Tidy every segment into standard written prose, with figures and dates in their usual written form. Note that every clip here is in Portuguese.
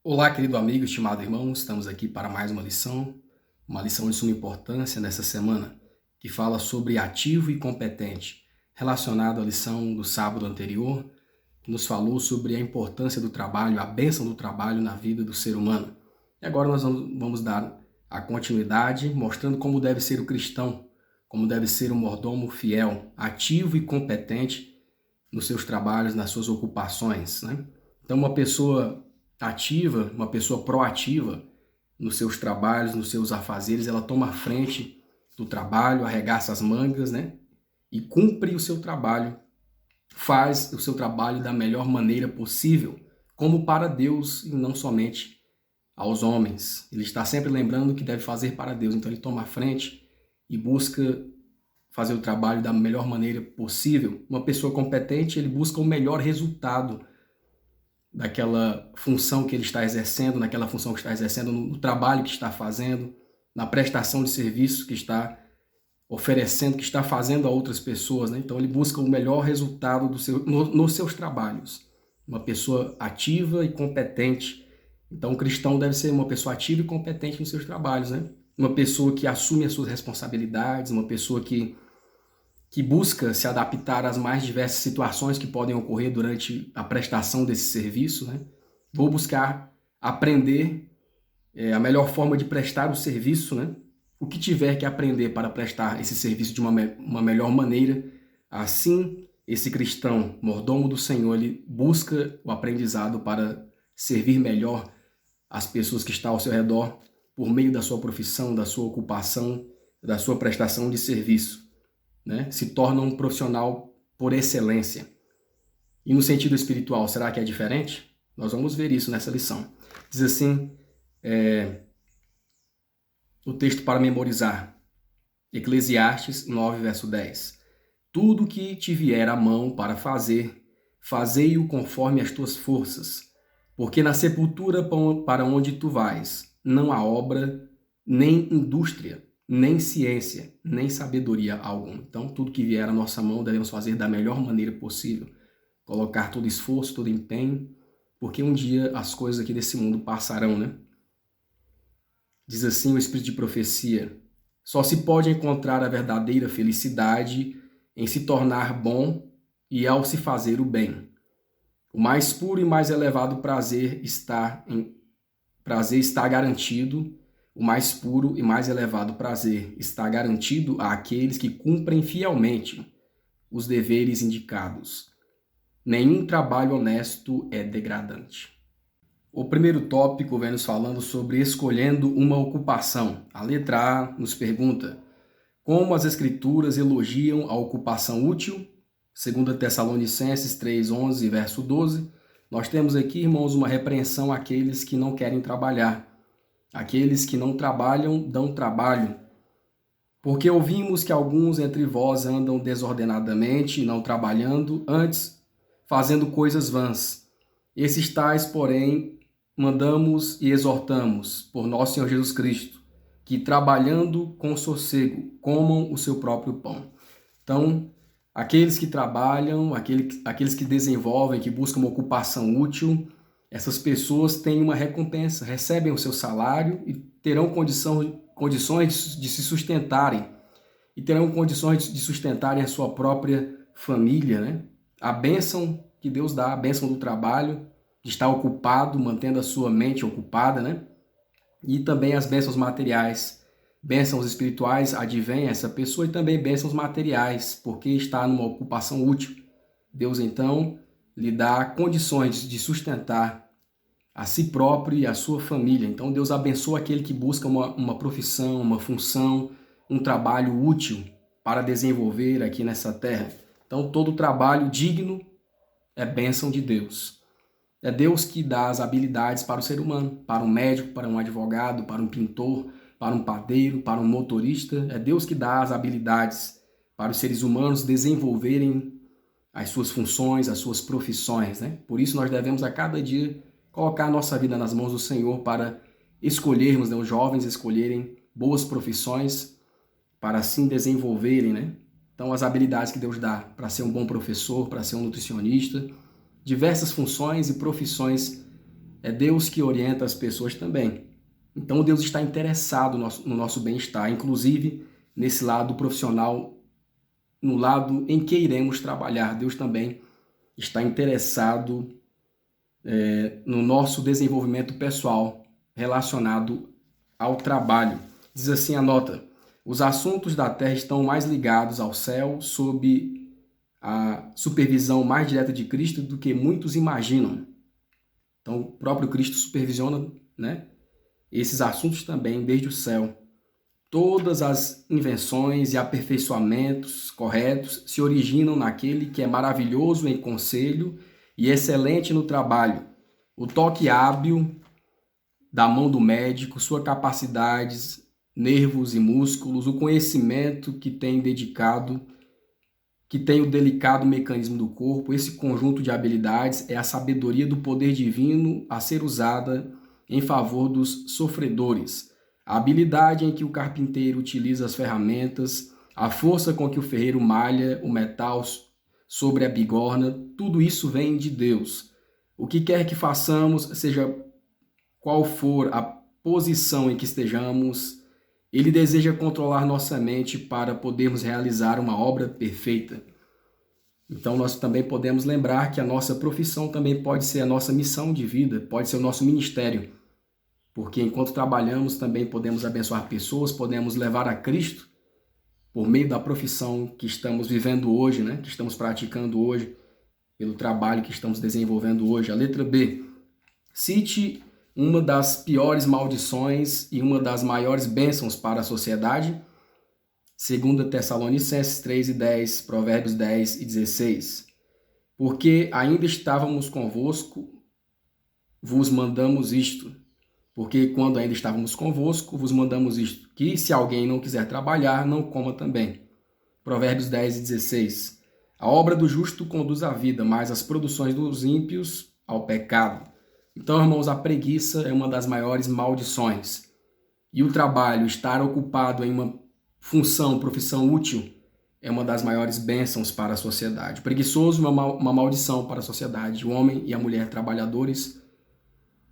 Olá, querido amigo, estimado irmão, estamos aqui para mais uma lição de suma importância nessa semana, que fala sobre ativo e competente, relacionado à lição do sábado anterior, que nos falou sobre a importância do trabalho, a bênção do trabalho na vida do ser humano. E agora nós vamos dar a continuidade, mostrando como deve ser o cristão, como deve ser um mordomo fiel, ativo e competente nos seus trabalhos, nas suas ocupações, né? Então, uma pessoa ativa, uma pessoa proativa nos seus trabalhos, nos seus afazeres, ela toma a frente do trabalho, arregaça as mangas, né? E cumpre o seu trabalho, faz o seu trabalho da melhor maneira possível, como para Deus e não somente aos homens. Ele está sempre lembrando o que deve fazer para Deus, então ele toma a frente e busca fazer o trabalho da melhor maneira possível. Uma pessoa competente, ele busca o melhor resultado daquela função que ele está exercendo, naquela função que está exercendo, no trabalho que está fazendo, na prestação de serviço que está oferecendo, que está fazendo a outras pessoas, né? Então ele busca o melhor resultado nos seus trabalhos. Uma pessoa ativa e competente. Então o cristão deve ser uma pessoa ativa e competente nos seus trabalhos, né? Uma pessoa que assume as suas responsabilidades, uma pessoa que busca se adaptar às mais diversas situações que podem ocorrer durante a prestação desse serviço, né? Vou buscar aprender a melhor forma de prestar o serviço, né? O que tiver que aprender para prestar esse serviço de uma melhor maneira, assim esse cristão, mordomo do Senhor, ele busca o aprendizado para servir melhor as pessoas que estão ao seu redor por meio da sua profissão, da sua ocupação, da sua prestação de serviço. Né? Se torna um profissional por excelência. E no sentido espiritual, será que é diferente? Nós vamos ver isso nessa lição. Diz assim, o texto para memorizar. Eclesiastes 9, verso 10. Tudo que te vier à mão para fazer, fazei-o conforme as tuas forças, porque na sepultura para onde tu vais, não há obra, nem indústria, nem ciência, nem sabedoria alguma. Então, tudo que vier à nossa mão devemos fazer da melhor maneira possível. Colocar todo esforço, todo empenho, porque um dia as coisas aqui desse mundo passarão, né? Diz assim o Espírito de profecia: só se pode encontrar a verdadeira felicidade em se tornar bom e ao se fazer o bem. O mais puro e mais elevado prazer está garantido. O mais puro e mais elevado prazer está garantido àqueles que cumprem fielmente os deveres indicados. Nenhum trabalho honesto é degradante. O primeiro tópico vem nos falando sobre escolhendo uma ocupação. A letra A nos pergunta: como as Escrituras elogiam a ocupação útil? 2 Tessalonicenses 3:11, verso 12. Nós temos aqui, irmãos, uma repreensão àqueles que não querem trabalhar. Aqueles que não trabalham dão trabalho. Porque ouvimos que alguns entre vós andam desordenadamente, não trabalhando, antes fazendo coisas vãs. Esses tais, porém, mandamos e exortamos, por nosso Senhor Jesus Cristo, que trabalhando com sossego, comam o seu próprio pão. Então, aqueles que trabalham, aqueles que desenvolvem, que buscam uma ocupação útil, essas pessoas têm uma recompensa, recebem o seu salário e terão condições de se sustentarem. E terão condições de sustentarem a sua própria família, né? A bênção que Deus dá, a bênção do trabalho, de estar ocupado, mantendo a sua mente ocupada, né? E também as bênçãos materiais. Bênçãos espirituais advém a essa pessoa e também bênçãos materiais, porque está numa ocupação útil. Deus, então, lhe dá condições de sustentar a si próprio e a sua família. Então, Deus abençoa aquele que busca uma profissão, uma função, um trabalho útil para desenvolver aqui nessa terra. Então, todo trabalho digno é bênção de Deus. É Deus que dá as habilidades para o ser humano, para um médico, para um advogado, para um pintor, para um padeiro, para um motorista. É Deus que dá as habilidades para os seres humanos desenvolverem as suas funções, as suas profissões, né? Por isso nós devemos a cada dia colocar a nossa vida nas mãos do Senhor para escolhermos, né, os jovens escolherem boas profissões para assim desenvolverem, né? Então as habilidades que Deus dá para ser um bom professor, para ser um nutricionista, diversas funções e profissões é Deus que orienta as pessoas também. Então Deus está interessado no nosso bem-estar, inclusive nesse lado profissional, no lado em que iremos trabalhar. Deus também está interessado no nosso desenvolvimento pessoal relacionado ao trabalho. Diz assim a nota: os assuntos da terra estão mais ligados ao céu sob a supervisão mais direta de Cristo do que muitos imaginam. Então, o próprio Cristo supervisiona, né, esses assuntos também desde o céu. Todas as invenções e aperfeiçoamentos corretos se originam naquele que é maravilhoso em conselho e excelente no trabalho. O toque hábil da mão do médico, suas capacidades, nervos e músculos, o conhecimento que tem o delicado mecanismo do corpo, esse conjunto de habilidades é a sabedoria do poder divino a ser usada em favor dos sofredores. A habilidade em que o carpinteiro utiliza as ferramentas, a força com que o ferreiro malha o metal sobre a bigorna, tudo isso vem de Deus. O que quer que façamos, seja qual for a posição em que estejamos, Ele deseja controlar nossa mente para podermos realizar uma obra perfeita. Então nós também podemos lembrar que a nossa profissão também pode ser a nossa missão de vida, pode ser o nosso ministério. Porque enquanto trabalhamos também podemos abençoar pessoas, podemos levar a Cristo por meio da profissão que estamos vivendo hoje, né? Que estamos praticando hoje, pelo trabalho que estamos desenvolvendo hoje. A letra B. Cite uma das piores maldições e uma das maiores bênçãos para a sociedade. 2 Tessalonicenses 3:10, Provérbios 10:16. Porque ainda estávamos convosco, vos mandamos isto. Porque quando ainda estávamos convosco, vos mandamos isto, que se alguém não quiser trabalhar, não coma também. Provérbios 10:16. A obra do justo conduz à vida, mas as produções dos ímpios ao pecado. Então, irmãos, a preguiça é uma das maiores maldições. E o trabalho, estar ocupado em uma função, profissão útil, é uma das maiores bênçãos para a sociedade. O preguiçoso é uma maldição para a sociedade. O homem e a mulher trabalhadores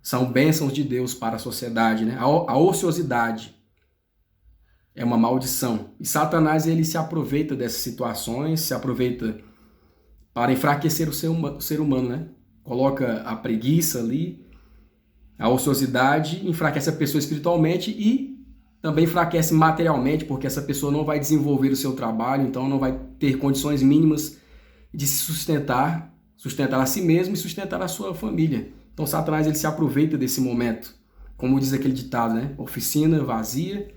são bênçãos de Deus para a sociedade, né? A ociosidade é uma maldição. E Satanás, ele se aproveita dessas situações, se aproveita para enfraquecer o ser humano, né? Coloca a preguiça ali, a ociosidade, enfraquece a pessoa espiritualmente e também enfraquece materialmente, porque essa pessoa não vai desenvolver o seu trabalho, então não vai ter condições mínimas de se sustentar a si mesmo e sustentar a sua família. Então Satanás, ele se aproveita desse momento. Como diz aquele ditado, né? Oficina vazia,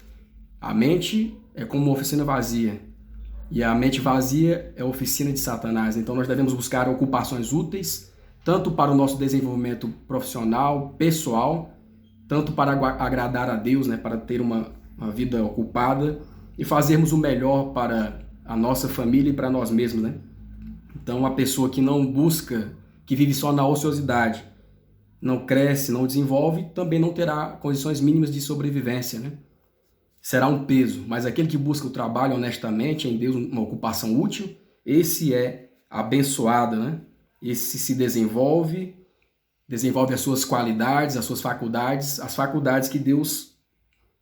a mente é como uma oficina vazia. E a mente vazia é a oficina de Satanás. Então nós devemos buscar ocupações úteis, tanto para o nosso desenvolvimento profissional, pessoal, tanto para agradar a Deus, né? Para ter uma vida ocupada e fazermos o melhor para a nossa família e para nós mesmos, né? Então a pessoa que não busca, que vive só na ociosidade, não cresce, não desenvolve, também não terá condições mínimas de sobrevivência, né? Será um peso, mas aquele que busca o trabalho honestamente em Deus, uma ocupação útil, esse é abençoado, né? Esse se desenvolve as suas qualidades, as suas faculdades, as faculdades que Deus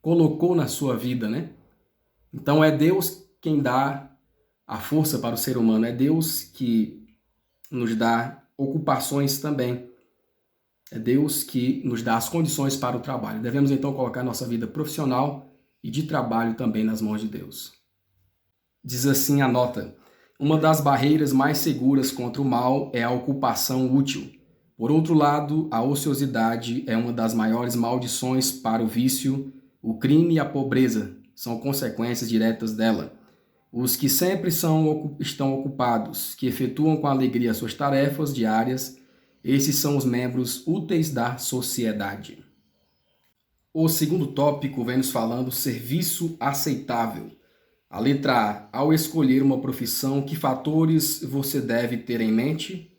colocou na sua vida, né? Então é Deus quem dá a força para o ser humano, é Deus que nos dá ocupações também. É Deus que nos dá as condições para o trabalho. Devemos então colocar nossa vida profissional e de trabalho também nas mãos de Deus. Diz assim a nota: uma das barreiras mais seguras contra o mal é a ocupação útil. Por outro lado, a ociosidade é uma das maiores maldições para o vício. O crime e a pobreza são consequências diretas dela. Os que sempre estão ocupados, que efetuam com alegria suas tarefas diárias, esses são os membros úteis da sociedade. O segundo tópico vem nos falando serviço aceitável. A letra A, ao escolher uma profissão, que fatores você deve ter em mente?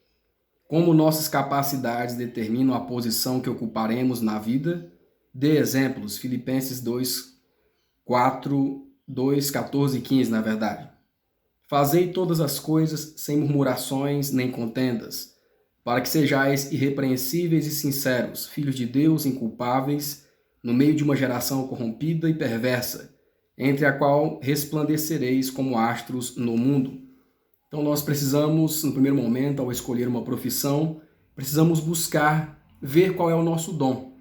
Como nossas capacidades determinam a posição que ocuparemos na vida? Dê exemplos, Filipenses 2:14 e 15, na verdade. Fazei todas as coisas sem murmurações nem contendas, para que sejais irrepreensíveis e sinceros, filhos de Deus, inculpáveis, no meio de uma geração corrompida e perversa, entre a qual resplandecereis como astros no mundo. Então nós precisamos, no primeiro momento, ao escolher uma profissão, precisamos buscar ver qual é o nosso dom.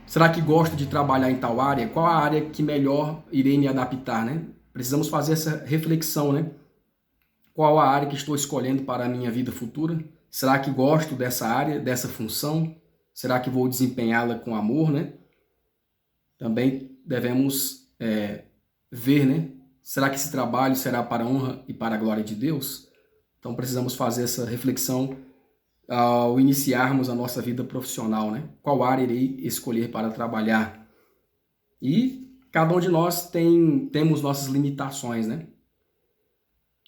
Será que gosto de trabalhar em tal área? Qual a área que melhor irei me adaptar, né? Precisamos fazer essa reflexão, né? Qual a área que estou escolhendo para a minha vida futura? Será que gosto dessa área, dessa função? Será que vou desempenhá-la com amor, né? Também devemos ver, né? Será que esse trabalho será para a honra e para a glória de Deus? Então precisamos fazer essa reflexão ao iniciarmos a nossa vida profissional, né? Qual área irei escolher para trabalhar? E cada um de nós temos nossas limitações, né?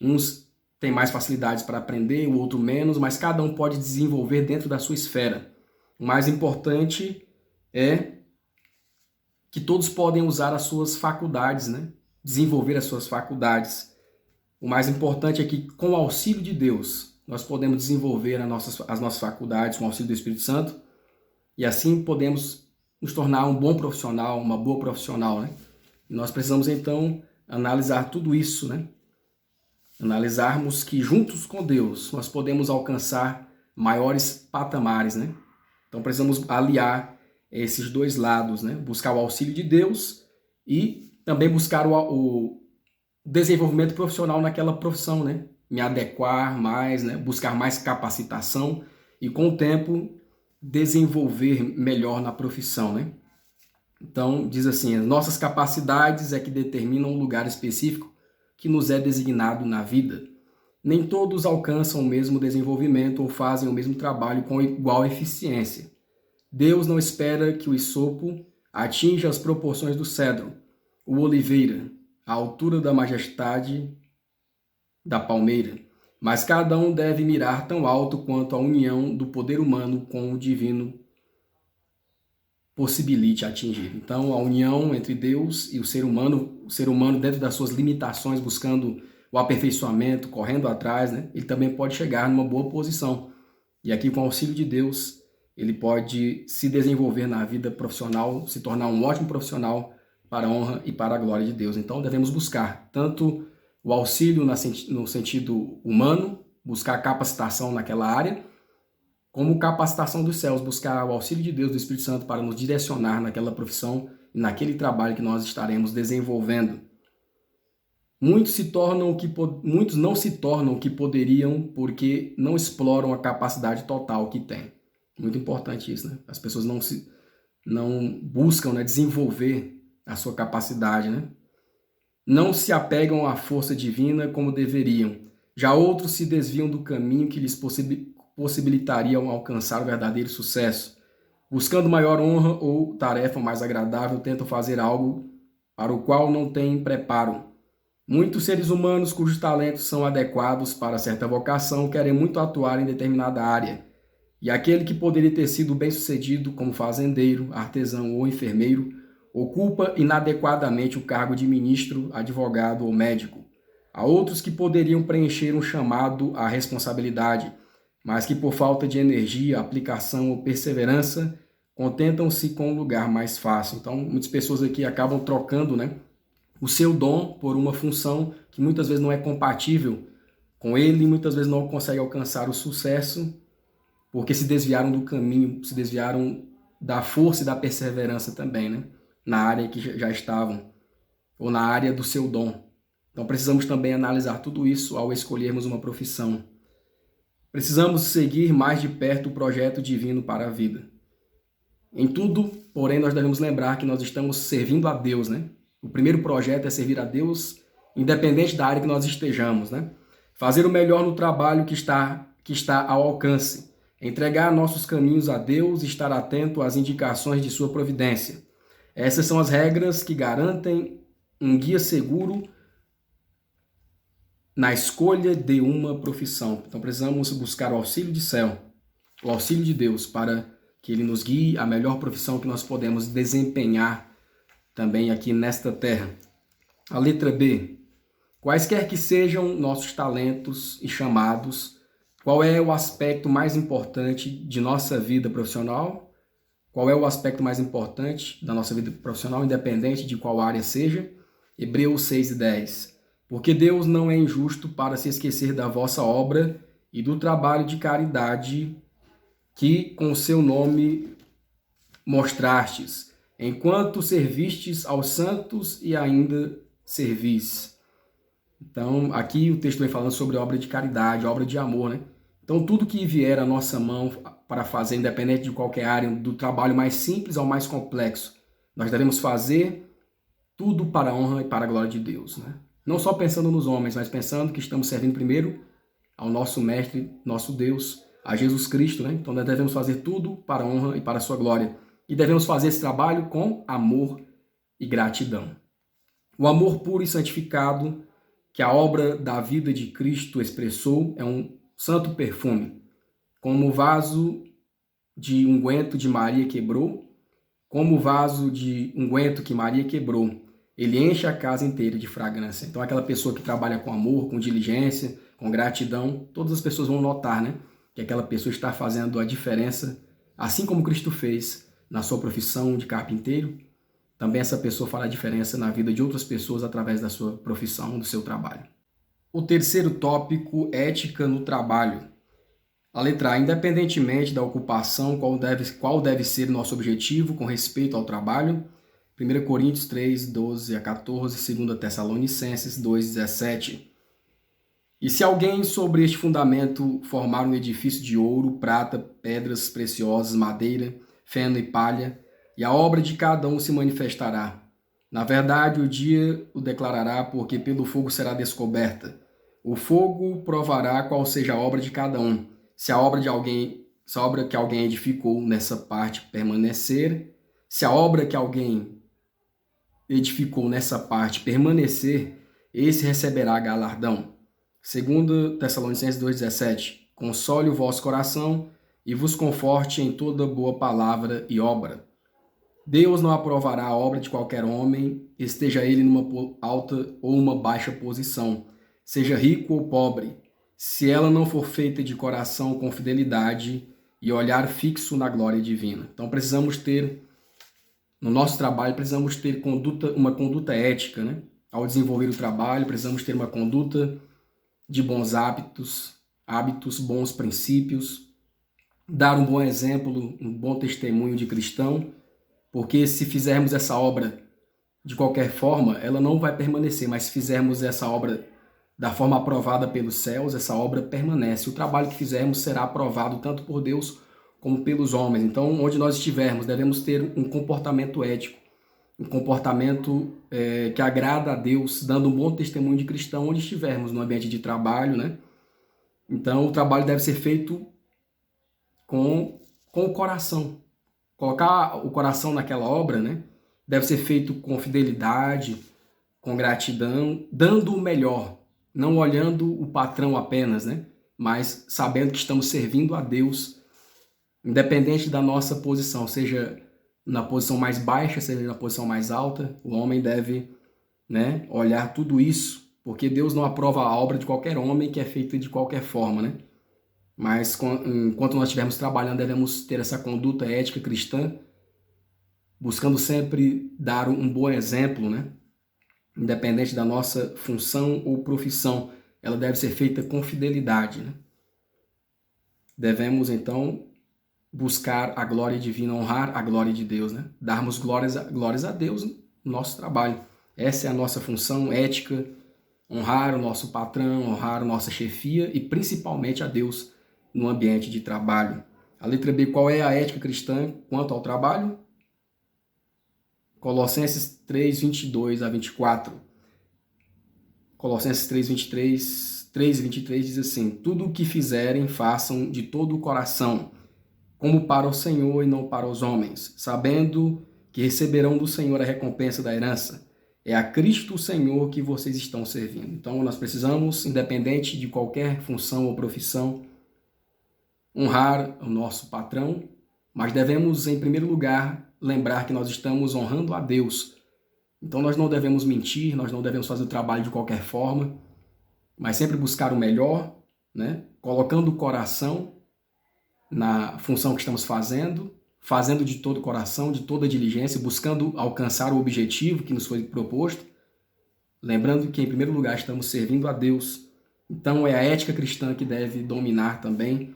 Uns têm mais facilidades para aprender, o outro menos, mas cada um pode desenvolver dentro da sua esfera. O mais importante é que todos podem usar as suas faculdades, né? Desenvolver as suas faculdades. O mais importante é que, com o auxílio de Deus, nós podemos desenvolver as nossas faculdades com o auxílio do Espírito Santo e assim podemos nos tornar um bom profissional, uma boa profissional, né? E nós precisamos, então, analisar tudo isso, né? Analisarmos que, juntos com Deus, nós podemos alcançar maiores patamares, né? Então, precisamos aliar esses dois lados, né? Buscar o auxílio de Deus e também buscar o desenvolvimento profissional naquela profissão, né? Me adequar mais, né? Buscar mais capacitação e, com o tempo, desenvolver melhor na profissão, né? Então, diz assim, as nossas capacidades é que determinam um lugar específico que nos é designado na vida. Nem todos alcançam o mesmo desenvolvimento ou fazem o mesmo trabalho com igual eficiência. Deus não espera que o hisopo atinja as proporções do cedro, o oliveira, a altura da majestade da palmeira, mas cada um deve mirar tão alto quanto a união do poder humano com o divino possibilite atingir. Então, a união entre Deus e o ser humano dentro das suas limitações, buscando o aperfeiçoamento, correndo atrás, né? Ele também pode chegar numa boa posição. E aqui, com o auxílio de Deus, ele pode se desenvolver na vida profissional, se tornar um ótimo profissional para a honra e para a glória de Deus. Então, devemos buscar tanto o auxílio no sentido humano, buscar capacitação naquela área, como capacitação dos céus, buscar o auxílio de Deus, do Espírito Santo, para nos direcionar naquela profissão e naquele trabalho que nós estaremos desenvolvendo. Muitos não se tornam o que poderiam porque não exploram a capacidade total que têm. Muito importante isso, né? As pessoas não buscam, né, desenvolver a sua capacidade, né? Não se apegam à força divina como deveriam. Já outros se desviam do caminho que lhes possibilitariam alcançar o verdadeiro sucesso. Buscando maior honra ou tarefa mais agradável, tentam fazer algo para o qual não têm preparo. Muitos seres humanos cujos talentos são adequados para certa vocação querem muito atuar em determinada área. E aquele que poderia ter sido bem-sucedido como fazendeiro, artesão ou enfermeiro ocupa inadequadamente o cargo de ministro, advogado ou médico. Há outros que poderiam preencher um chamado à responsabilidade, mas que por falta de energia, aplicação ou perseverança, contentam-se com um lugar mais fácil. Então, muitas pessoas aqui acabam trocando, né, o seu dom por uma função que muitas vezes não é compatível com ele e muitas vezes não consegue alcançar o sucesso porque se desviaram do caminho, se desviaram da força e da perseverança também, né, na área que já estavam, ou na área do seu dom. Então precisamos também analisar tudo isso ao escolhermos uma profissão. Precisamos seguir mais de perto o projeto divino para a vida. Em tudo, porém, nós devemos lembrar que nós estamos servindo a Deus, né? O primeiro projeto é servir a Deus, independente da área que nós estejamos, né? Fazer o melhor no trabalho que está ao alcance. Entregar nossos caminhos a Deus e estar atento às indicações de sua providência. Essas são as regras que garantem um guia seguro na escolha de uma profissão. Então precisamos buscar o auxílio do céu, o auxílio de Deus, para que Ele nos guie a melhor profissão que nós podemos desempenhar também aqui nesta terra. A letra B. Quaisquer que sejam nossos talentos e chamados, Qual é o aspecto mais importante de nossa vida profissional? Qual é o aspecto mais importante da nossa vida profissional, independente de qual área seja? Hebreus 6:10. Porque Deus não é injusto para se esquecer da vossa obra e do trabalho de caridade que com o seu nome mostrastes, enquanto servistes aos santos e ainda servis. Então, aqui o texto vem falando sobre obra de caridade, obra de amor, né? Então, tudo que vier à nossa mão para fazer, independente de qualquer área, do trabalho mais simples ao mais complexo, nós devemos fazer tudo para a honra e para a glória de Deus, né? Não só pensando nos homens, mas pensando que estamos servindo primeiro ao nosso Mestre, nosso Deus, a Jesus Cristo, né? Então, nós devemos fazer tudo para a honra e para a sua glória. E devemos fazer esse trabalho com amor e gratidão. O amor puro e santificado que a obra da vida de Cristo expressou é um santo perfume, como o vaso de unguento de Maria quebrou, como o vaso de unguento que Maria quebrou, ele enche a casa inteira de fragrância. Então, aquela pessoa que trabalha com amor, com diligência, com gratidão, todas as pessoas vão notar, né, que aquela pessoa está fazendo a diferença, assim como Cristo fez na sua profissão de carpinteiro. Também essa pessoa fará a diferença na vida de outras pessoas através da sua profissão, do seu trabalho. O terceiro tópico, ética no trabalho. A letra A, independentemente da ocupação, qual deve ser nosso objetivo com respeito ao trabalho? 1 Coríntios 3, 12 a 14, 2 Tessalonicenses 2, 17. E se alguém sobre este fundamento formar um edifício de ouro, prata, pedras preciosas, madeira, feno e palha, e a obra de cada um se manifestará. Na verdade, o dia o declarará, porque pelo fogo será descoberta. O fogo provará qual seja a obra de cada um. Se a obra que alguém edificou nessa parte permanecer, se a obra que alguém edificou nessa parte permanecer, esse receberá galardão. 2 Tessalonicenses 2,17. Console o vosso coração e vos conforte em toda boa palavra e obra. Deus não aprovará a obra de qualquer homem, esteja ele numa alta ou uma baixa posição, seja rico ou pobre, se ela não for feita de coração com fidelidade e olhar fixo na glória divina. Então precisamos ter, no nosso trabalho, precisamos ter uma conduta ética, né? Ao desenvolver o trabalho, precisamos ter uma conduta de bons hábitos, bons princípios, dar um bom exemplo, um bom testemunho de cristão, porque se fizermos essa obra de qualquer forma, ela não vai permanecer, mas se fizermos essa obra da forma aprovada pelos céus, essa obra permanece. O trabalho que fizermos será aprovado tanto por Deus como pelos homens. Então, onde nós estivermos, devemos ter um comportamento ético, um comportamento que agrada a Deus, dando um bom testemunho de cristão onde estivermos, no ambiente de trabalho, né? Então, o trabalho deve ser feito com o coração. Colocar o coração naquela obra, né? Deve ser feito com fidelidade, com gratidão, dando o melhor, não olhando o patrão apenas, né? Mas sabendo que estamos servindo a Deus, independente da nossa posição, seja na posição mais baixa, seja na posição mais alta, o homem deve, né, olhar tudo isso, porque Deus não aprova a obra de qualquer homem que é feita de qualquer forma, né? Mas enquanto nós estivermos trabalhando, devemos ter essa conduta ética cristã, buscando sempre dar um bom exemplo, né? Independente da nossa função ou profissão, ela deve ser feita com fidelidade, né? Devemos, então, buscar a glória divina, honrar a glória de Deus, né? Darmos glórias a Deus no nosso trabalho. Essa é a nossa função ética, honrar o nosso patrão, honrar a nossa chefia e principalmente a Deus no ambiente de trabalho. A letra B, qual é a ética cristã quanto ao trabalho? Colossenses 3, 22 a 24. Colossenses 3 e 23 diz assim: tudo o que fizerem, façam de todo o coração, como para o Senhor e não para os homens, sabendo que receberão do Senhor a recompensa da herança. É a Cristo o Senhor que vocês estão servindo. Então nós precisamos, independente de qualquer função ou profissão, honrar o nosso patrão, mas devemos, em primeiro lugar, lembrar que nós estamos honrando a Deus. Então nós não devemos mentir, nós não devemos fazer o trabalho de qualquer forma, mas sempre buscar o melhor, né? colocando o coração na função que estamos fazendo de todo o coração, de toda a diligência, buscando alcançar o objetivo que nos foi proposto, lembrando que, em primeiro lugar, estamos servindo a Deus. Então, é a ética cristã que deve dominar também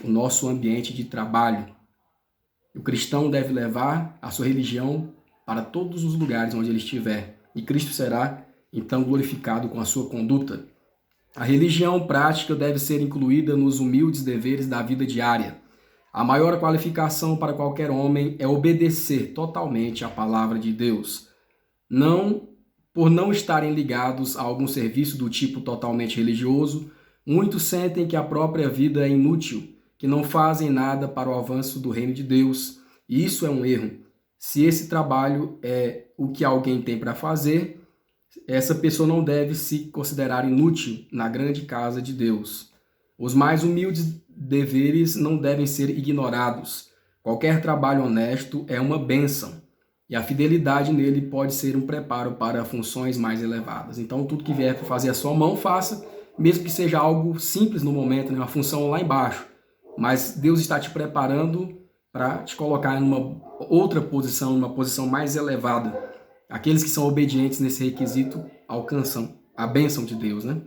o nosso ambiente de trabalho. O cristão deve levar a sua religião para todos os lugares onde ele estiver, e Cristo será, então, glorificado com a sua conduta. A religião prática deve ser incluída nos humildes deveres da vida diária. A maior qualificação para qualquer homem é obedecer totalmente à palavra de Deus. Por não estarem ligados a algum serviço do tipo totalmente religioso, muitos sentem que a própria vida é inútil, que não fazem nada para o avanço do reino de Deus. E isso é um erro. Se esse trabalho é o que alguém tem para fazer, essa pessoa não deve se considerar inútil na grande casa de Deus. Os mais humildes deveres não devem ser ignorados. Qualquer trabalho honesto é uma bênção, e a fidelidade nele pode ser um preparo para funções mais elevadas. Então, tudo que vier para fazer a sua mão, faça, mesmo que seja algo simples no momento, né? Uma função lá embaixo. Mas Deus está te preparando para te colocar em uma outra posição, uma posição mais elevada. Aqueles que são obedientes nesse requisito alcançam a bênção de Deus, né?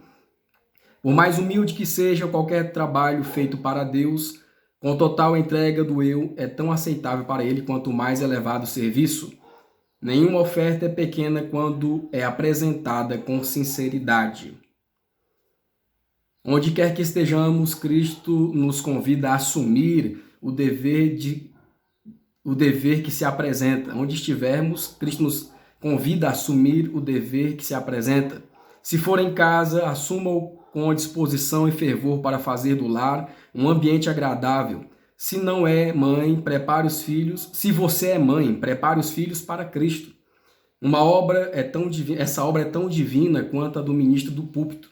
Por mais humilde que seja qualquer trabalho feito para Deus, com total entrega do eu, é tão aceitável para Ele quanto mais elevado o serviço. Nenhuma oferta é pequena quando é apresentada com sinceridade. Onde quer que estejamos, Cristo nos convida a assumir o dever que se apresenta. Onde estivermos, Cristo nos convida a assumir o dever que se apresenta. Se for em casa, assuma-o com disposição e fervor para fazer do lar um ambiente agradável. Se não é mãe, prepare os filhos. Se você é mãe, prepare os filhos para Cristo. Essa obra é tão divina quanto a do ministro do púlpito.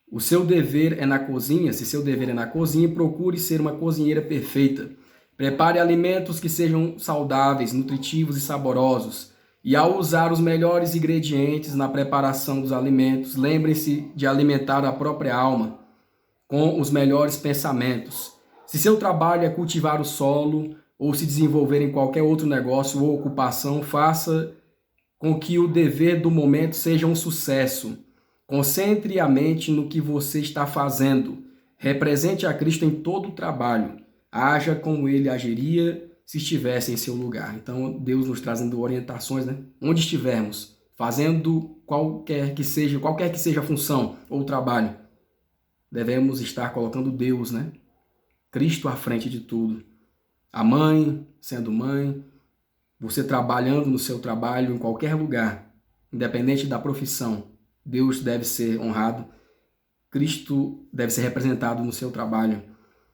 O seu dever é na cozinha. Se seu dever é na cozinha, procure ser uma cozinheira perfeita. Prepare alimentos que sejam saudáveis, nutritivos e saborosos. E ao usar os melhores ingredientes na preparação dos alimentos, lembre-se de alimentar a própria alma com os melhores pensamentos. Se seu trabalho é cultivar o solo ou se desenvolver em qualquer outro negócio ou ocupação, faça com que o dever do momento seja um sucesso. Concentre a mente no que você está fazendo. Represente a Cristo em todo o trabalho. Haja como ele agiria se estivesse em seu lugar. Então, Deus nos trazendo orientações, né? Onde estivermos, fazendo qualquer que seja a função ou trabalho, devemos estar colocando Deus, né? Cristo à frente de tudo. A mãe, sendo mãe, você trabalhando no seu trabalho, em qualquer lugar, independente da profissão, Deus deve ser honrado, Cristo deve ser representado no seu trabalho.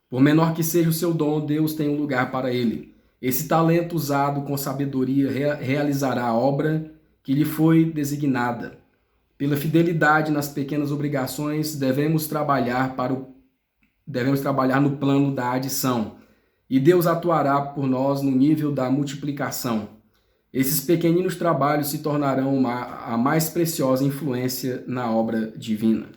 Por menor que seja o seu dom, Deus tem um lugar para ele. Esse talento usado com sabedoria realizará a obra que lhe foi designada. Pela fidelidade nas pequenas obrigações, devemos trabalhar no plano da adição. E Deus atuará por nós no nível da multiplicação. Esses pequeninos trabalhos se tornarão a mais preciosa influência na obra divina.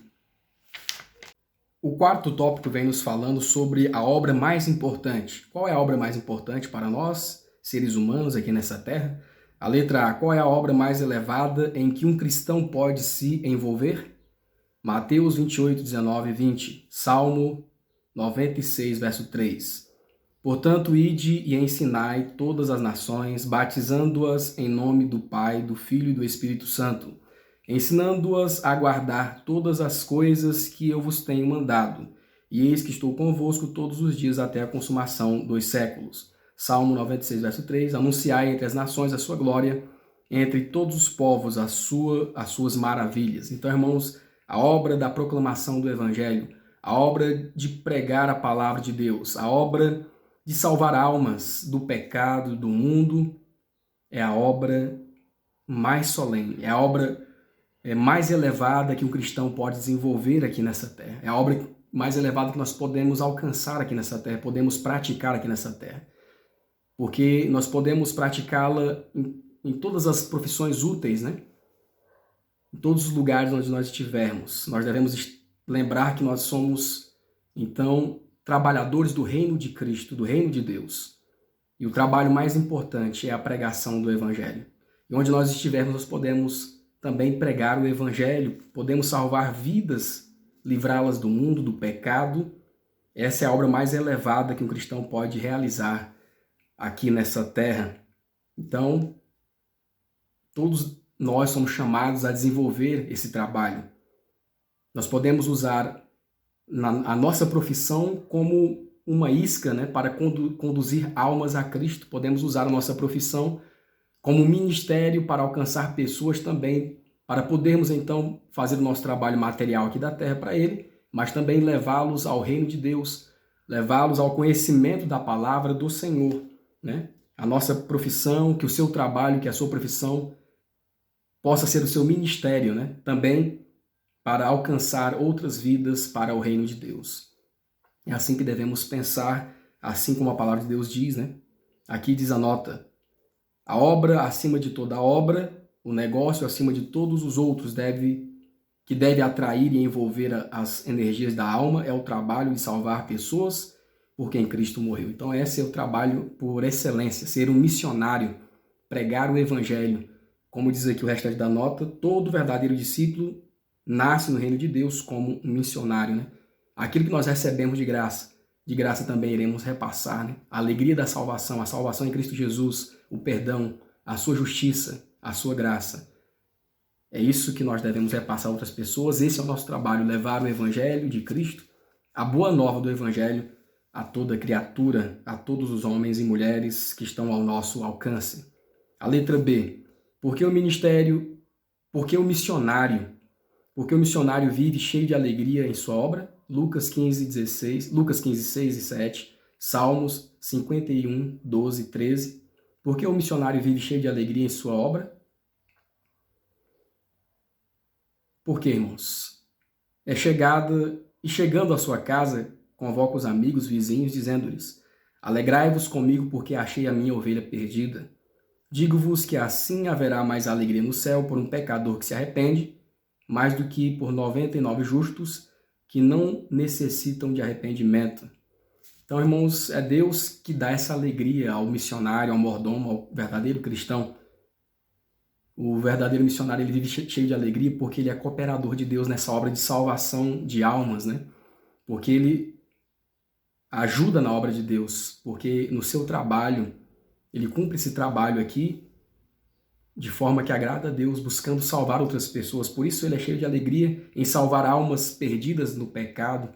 O quarto tópico vem nos falando sobre a obra mais importante. Qual é a obra mais importante para nós, seres humanos aqui nessa terra? A letra A. Qual é a obra mais elevada em que um cristão pode se envolver? Mateus 28, 19 e 20. Salmo 96, verso 3. Portanto, ide e ensinai todas as nações, batizando-as em nome do Pai, do Filho e do Espírito Santo, ensinando-as a guardar todas as coisas que eu vos tenho mandado. E eis que estou convosco todos os dias até a consumação dos séculos. Salmo 96, verso 3. Anunciai entre as nações a sua glória, entre todos os povos as suas maravilhas. Então, irmãos, a obra da proclamação do Evangelho, a obra de pregar a palavra de Deus, a obra de salvar almas do pecado, do mundo, é a obra mais solene, é a obra mais elevada que um cristão pode desenvolver aqui nessa terra. É a obra mais elevada que nós podemos alcançar aqui nessa terra, podemos praticar aqui nessa terra. Porque nós podemos praticá-la em todas as profissões úteis, né? Em todos os lugares onde nós estivermos. Nós devemos lembrar que nós somos Então, trabalhadores do reino de Cristo, do reino de Deus. E o trabalho mais importante é a pregação do Evangelho. E onde nós estivermos, nós podemos também pregar o Evangelho, podemos salvar vidas, livrá-las do mundo, do pecado. Essa é a obra mais elevada que um cristão pode realizar aqui nessa terra. Então, todos nós somos chamados a desenvolver esse trabalho. Nós podemos usar a nossa profissão como uma isca, né, para conduzir almas a Cristo. Podemos usar a nossa profissão como um ministério para alcançar pessoas também, para podermos então fazer o nosso trabalho material aqui da terra para Ele, mas também levá-los ao reino de Deus, levá-los ao conhecimento da palavra do Senhor, né? A nossa profissão, que o seu trabalho, que a sua profissão possa ser o seu ministério, né? Também para alcançar outras vidas para o reino de Deus. É assim que devemos pensar, assim como a palavra de Deus diz, né? Aqui diz a nota: a obra acima de toda obra, o negócio acima de todos os outros que deve atrair e envolver as energias da alma é o trabalho de salvar pessoas por quem Cristo morreu. Então esse é o trabalho por excelência, ser um missionário, pregar o evangelho. Como diz aqui o restante da nota, todo verdadeiro discípulo nasce no reino de Deus como um missionário, né? Aquilo que nós recebemos de graça também iremos repassar, né? A alegria da salvação, a salvação em Cristo Jesus, o perdão, a sua justiça, a sua graça. É isso que nós devemos repassar a outras pessoas. Esse é o nosso trabalho, levar o evangelho de Cristo, a boa nova do evangelho, a toda criatura, a todos os homens e mulheres que estão ao nosso alcance. A letra B. Por que o ministério? Por que o missionário? Porque o missionário vive cheio de alegria em sua obra. Lucas 15, 6 e 7, Salmos 51, 12 e 13. Porque o missionário vive cheio de alegria em sua obra? Por quê, irmãos? Chegando à sua casa, convoca os amigos, vizinhos, dizendo-lhes: alegrai-vos comigo, porque achei a minha ovelha perdida. Digo-vos que assim haverá mais alegria no céu por um pecador que se arrepende, mais do que por 99 justos que não necessitam de arrependimento. Então, irmãos, é Deus que dá essa alegria ao missionário, ao mordomo, ao verdadeiro cristão. O verdadeiro missionário, ele vive cheio de alegria porque ele é cooperador de Deus nessa obra de salvação de almas, né? Porque ele ajuda na obra de Deus, porque no seu trabalho, ele cumpre esse trabalho aqui de forma que agrada a Deus, buscando salvar outras pessoas. Por isso ele é cheio de alegria em salvar almas perdidas no pecado.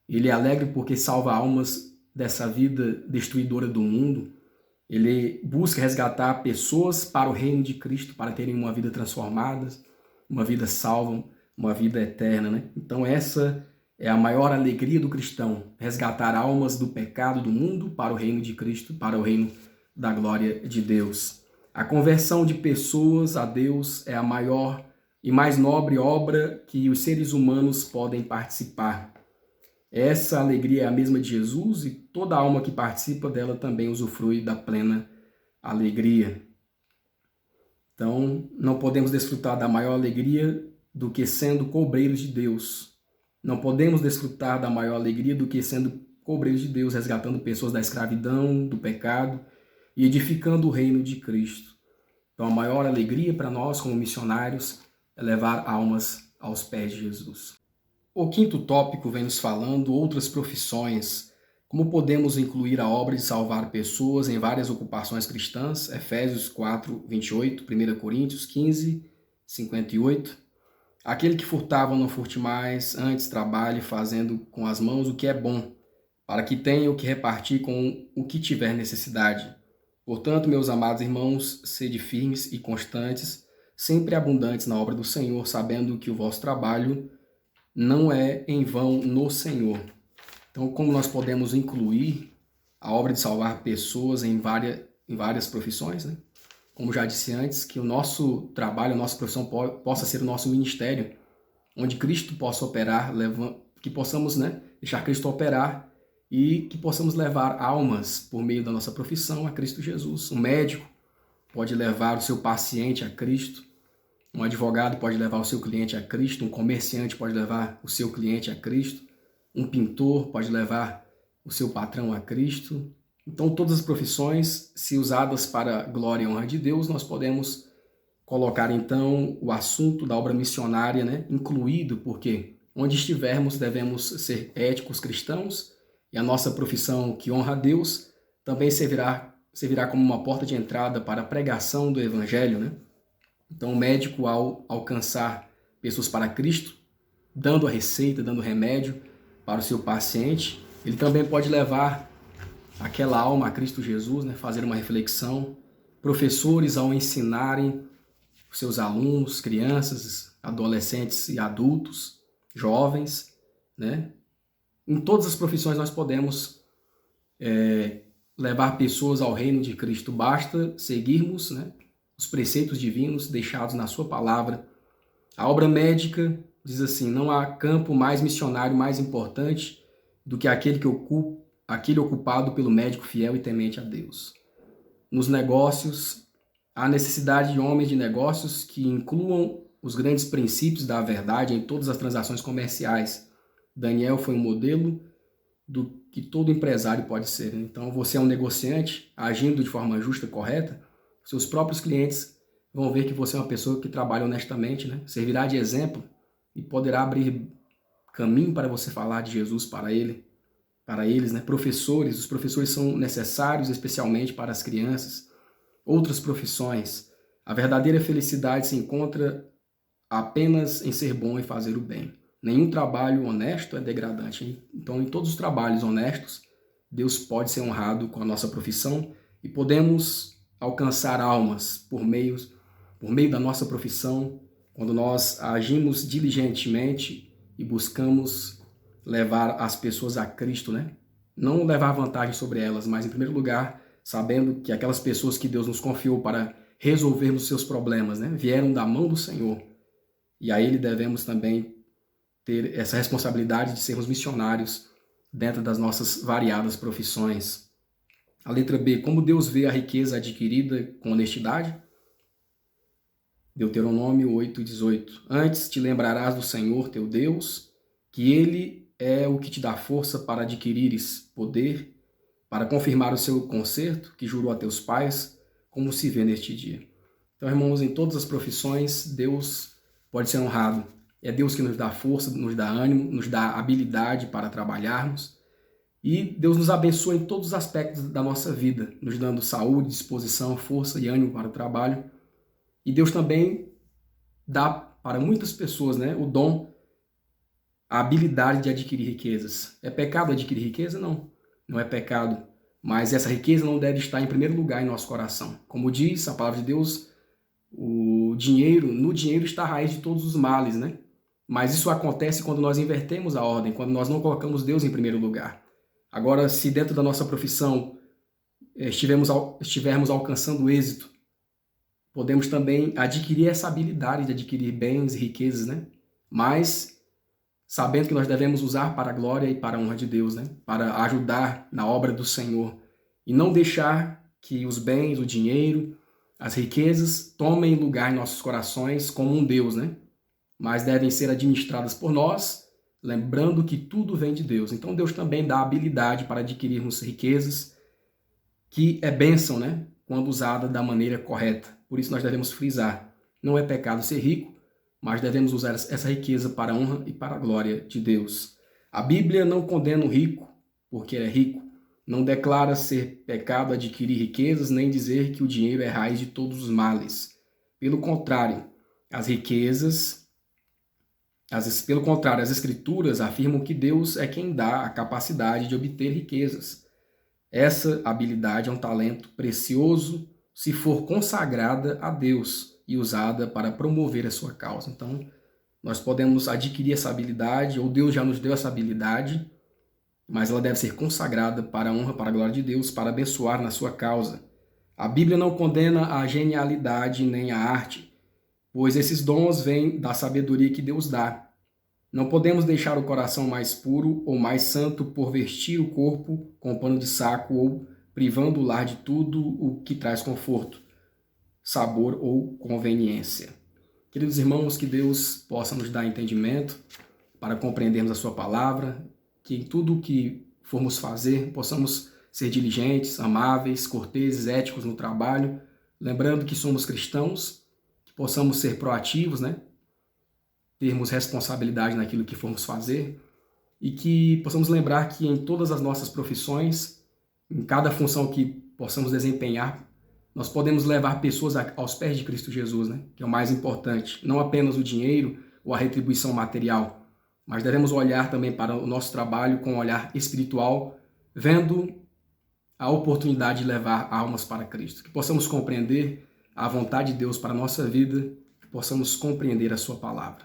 Ele é alegre porque salva almas dessa vida destruidora do mundo. Ele busca resgatar pessoas para o reino de Cristo, para terem uma vida transformada, uma vida salva, uma vida eterna, né? Então essa é a maior alegria do cristão, resgatar almas do pecado do mundo para o reino de Cristo, para o reino da glória de Deus. A conversão de pessoas a Deus é a maior e mais nobre obra que os seres humanos podem participar. Essa alegria é a mesma de Jesus e toda alma que participa dela também usufrui da plena alegria. Então, não podemos desfrutar da maior alegria do que sendo cobreiros de Deus. Não podemos desfrutar da maior alegria do que sendo cobreiros de Deus, resgatando pessoas da escravidão, do pecado e edificando o reino de Cristo. Então, a maior alegria para nós, como missionários, é levar almas aos pés de Jesus. O quinto tópico vem nos falando outras profissões, como podemos incluir a obra de salvar pessoas em várias ocupações cristãs, Efésios 4, 28, 1 Coríntios 15, 58. Aquele que furtava não furte mais, antes trabalhe fazendo com as mãos o que é bom, para que tenha o que repartir com o que tiver necessidade. Portanto, meus amados irmãos, sede firmes e constantes, sempre abundantes na obra do Senhor, sabendo que o vosso trabalho não é em vão no Senhor. Então, como nós podemos incluir a obra de salvar pessoas em várias profissões, né? Como já disse antes, que o nosso trabalho, a nossa profissão possa ser o nosso ministério, onde Cristo possa operar, que possamos, né, deixar Cristo operar e que possamos levar almas por meio da nossa profissão a Cristo Jesus. Um médico pode levar o seu paciente a Cristo, um advogado pode levar o seu cliente a Cristo, um comerciante pode levar o seu cliente a Cristo, Um pintor pode levar o seu patrão a Cristo. Então, todas as profissões, se usadas para a glória e honra de Deus, nós podemos colocar, então, o assunto da obra missionária, né, incluído, porque onde estivermos devemos ser éticos cristãos e a nossa profissão que honra a Deus também servirá como uma porta de entrada para a pregação do Evangelho, né? Então, o médico, ao alcançar pessoas para Cristo, dando a receita, dando remédio para o seu paciente, ele também pode levar aquela alma a Cristo Jesus, né? Fazer uma reflexão. Professores, ao ensinarem os seus alunos, crianças, adolescentes e adultos, jovens, né? Em todas as profissões nós podemos levar pessoas ao reino de Cristo. Basta seguirmos, né, os preceitos divinos deixados na sua palavra. A obra médica diz assim: não há campo mais missionário, mais importante do que aquele ocupado pelo médico fiel e temente a Deus. Nos negócios, há necessidade de homens de negócios que incluam os grandes princípios da verdade em todas as transações comerciais. Daniel foi um modelo do que todo empresário pode ser. Então, você é um negociante, agindo de forma justa e correta, seus próprios clientes vão ver que você é uma pessoa que trabalha honestamente, né? Servirá de exemplo e poderá abrir caminho para você falar de Jesus para eles, né? Professores, os professores são necessários especialmente para as crianças. Outras profissões, a verdadeira felicidade se encontra apenas em ser bom e fazer o bem. Nenhum trabalho honesto é degradante. Então, em todos os trabalhos honestos, Deus pode ser honrado com a nossa profissão e podemos alcançar almas por meio da nossa profissão, quando nós agimos diligentemente e buscamos levar as pessoas a Cristo, né? Não levar vantagem sobre elas, mas, em primeiro lugar, sabendo que aquelas pessoas que Deus nos confiou para resolvermos seus problemas, né, vieram da mão do Senhor. E a Ele devemos também ter essa responsabilidade de sermos missionários dentro das nossas variadas profissões. A letra B, como Deus vê a riqueza adquirida com honestidade? Deuteronômio 8:18. Antes te lembrarás do Senhor teu Deus, que Ele é o que te dá força para adquirires poder, para confirmar o seu concerto que jurou a teus pais, como se vê neste dia. Então, irmãos, em todas as profissões, Deus pode ser honrado. É Deus que nos dá força, nos dá ânimo, nos dá habilidade para trabalharmos. E Deus nos abençoa em todos os aspectos da nossa vida, nos dando saúde, disposição, força e ânimo para o trabalho. E Deus também dá para muitas pessoas, né, o dom, a habilidade de adquirir riquezas. É pecado adquirir riqueza? Não, não é pecado. Mas essa riqueza não deve estar em primeiro lugar em nosso coração. Como diz a palavra de Deus, no dinheiro está a raiz de todos os males, né? Mas isso acontece quando nós invertemos a ordem, quando nós não colocamos Deus em primeiro lugar. Agora, se dentro da nossa profissão estivermos alcançando êxito, podemos também adquirir essa habilidade de adquirir bens e riquezas, né? Mas sabendo que nós devemos usar para a glória e para a honra de Deus, né? Para ajudar na obra do Senhor. E não deixar que os bens, o dinheiro, as riquezas tomem lugar em nossos corações como um Deus, né? Mas devem ser administradas por nós, lembrando que tudo vem de Deus. Então Deus também dá habilidade para adquirirmos riquezas, que é bênção, né? Quando usada da maneira correta. Por isso nós devemos frisar, não é pecado ser rico, mas devemos usar essa riqueza para a honra e para a glória de Deus. A Bíblia não condena o rico porque é rico, não declara ser pecado adquirir riquezas, nem dizer que o dinheiro é raiz de todos os males. Pelo contrário, as Escrituras afirmam que Deus é quem dá a capacidade de obter riquezas. Essa habilidade é um talento precioso se for consagrada a Deus e usada para promover a sua causa. Então, nós podemos adquirir essa habilidade, ou Deus já nos deu essa habilidade, mas ela deve ser consagrada para a honra, para a glória de Deus, para abençoar na sua causa. A Bíblia não condena a genialidade nem a arte, pois esses dons vêm da sabedoria que Deus dá. Não podemos deixar o coração mais puro ou mais santo por vestir o corpo com pano de saco ou privando o lar de tudo o que traz conforto, sabor ou conveniência. Queridos irmãos, que Deus possa nos dar entendimento para compreendermos a sua palavra, que em tudo o que formos fazer, possamos ser diligentes, amáveis, corteses, éticos no trabalho, lembrando que somos cristãos, que possamos ser proativos, né? Termos responsabilidade naquilo que formos fazer e que possamos lembrar que em todas as nossas profissões, em cada função que possamos desempenhar, nós podemos levar pessoas aos pés de Cristo Jesus, né? Que é o mais importante. Não apenas o dinheiro ou a retribuição material, mas devemos olhar também para o nosso trabalho com um olhar espiritual, vendo a oportunidade de levar almas para Cristo. Que possamos compreender a vontade de Deus para a nossa vida, que possamos compreender a sua palavra.